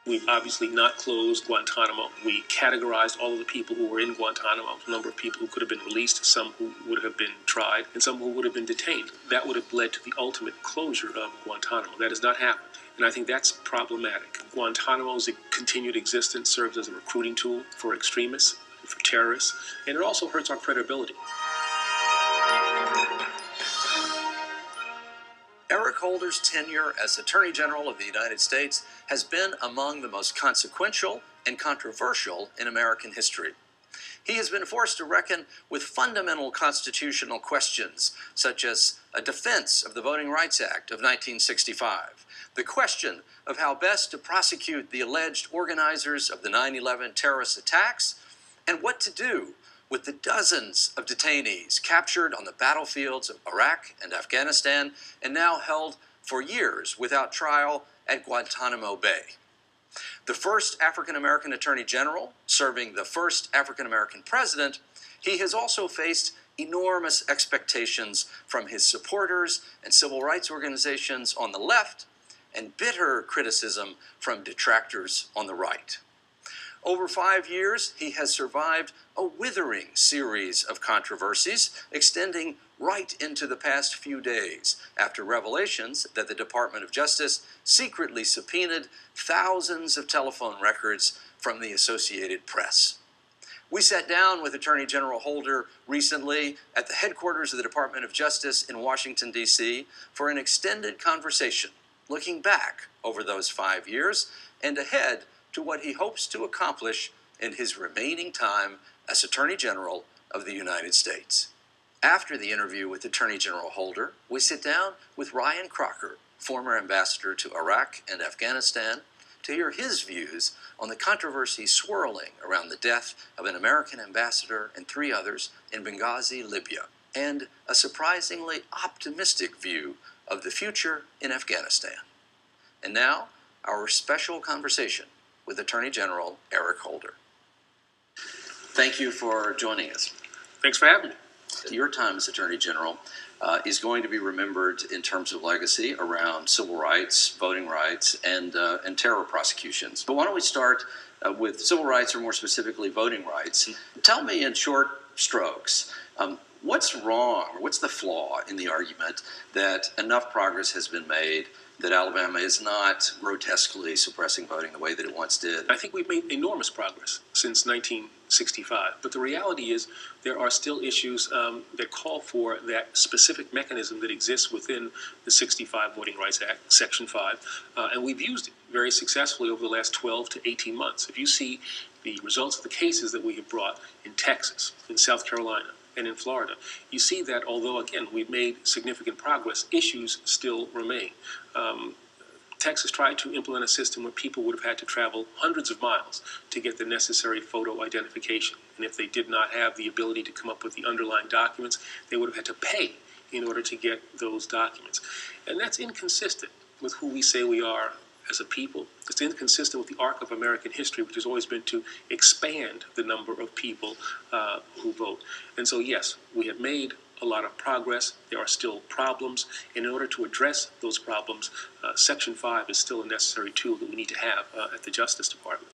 We've obviously not closed Guantanamo. We categorized all of the people who were in Guantanamo, a number of people who could have been released, some who would have been tried, and some who would have been detained. That would have led to the ultimate closure of Guantanamo. That has not happened, and I think that's problematic. Guantanamo's continued existence serves as a recruiting tool for extremists, for terrorists, and it also hurts our credibility. Eric Holder's tenure as Attorney General of the United States has been among the most consequential and controversial in American history. He has been forced to reckon with fundamental constitutional questions, such as a defense of the Voting Rights Act of 1965, the question of how best to prosecute the alleged organizers of the 9/11 terrorist attacks, and what to do with the dozens of detainees captured on the battlefields of Iraq and Afghanistan and now held for years without trial at Guantanamo Bay. The first African-American Attorney General, serving the first African-American president, he has also faced enormous expectations from his supporters and civil rights organizations on the left and bitter criticism from detractors on the right. Over 5 years, he has survived a withering series of controversies, extending right into the past few days after revelations that the Department of Justice secretly subpoenaed thousands of telephone records from the Associated Press. We sat down with Attorney General Holder recently at the headquarters of the Department of Justice in Washington, D.C. for an extended conversation, looking back over those 5 years and ahead to what he hopes to accomplish in his remaining time as Attorney General of the United States. After the interview with Attorney General Holder, we sit down with Ryan Crocker, former ambassador to Iraq and Afghanistan, to hear his views on the controversy swirling around the death of an American ambassador and 3 others in Benghazi, Libya, and a surprisingly optimistic view of the future in Afghanistan. And now, our special conversation with Attorney General Eric Holder. Thank you for joining us. Thanks for having me. Your time as Attorney General is going to be remembered in terms of legacy around civil rights, voting rights, and terror prosecutions. But why don't we start with civil rights, or more specifically voting rights. Tell me in short strokes, what's wrong, or what's the flaw in the argument that enough progress has been made that Alabama is not grotesquely suppressing voting the way that it once did? I think we've made enormous progress since 1965, but the reality is there are still issues that call for that specific mechanism that exists within the 65 Voting Rights Act, Section 5, and we've used it very successfully over the last 12 to 18 months. If you see the results of the cases that we have brought in Texas, in South Carolina, and in Florida, you see that although, again, we've made significant progress, issues still remain. Texas tried to implement a system where people would have had to travel hundreds of miles to get the necessary photo identification. And if they did not have the ability to come up with the underlying documents, they would have had to pay in order to get those documents. And that's inconsistent with who we say we are as a people. It's inconsistent with the arc of American history, which has always been to expand the number of people who vote. And so, yes, we have made a lot of progress. There are still problems. And in order to address those problems, Section 5 is still a necessary tool that we need to have at the Justice Department.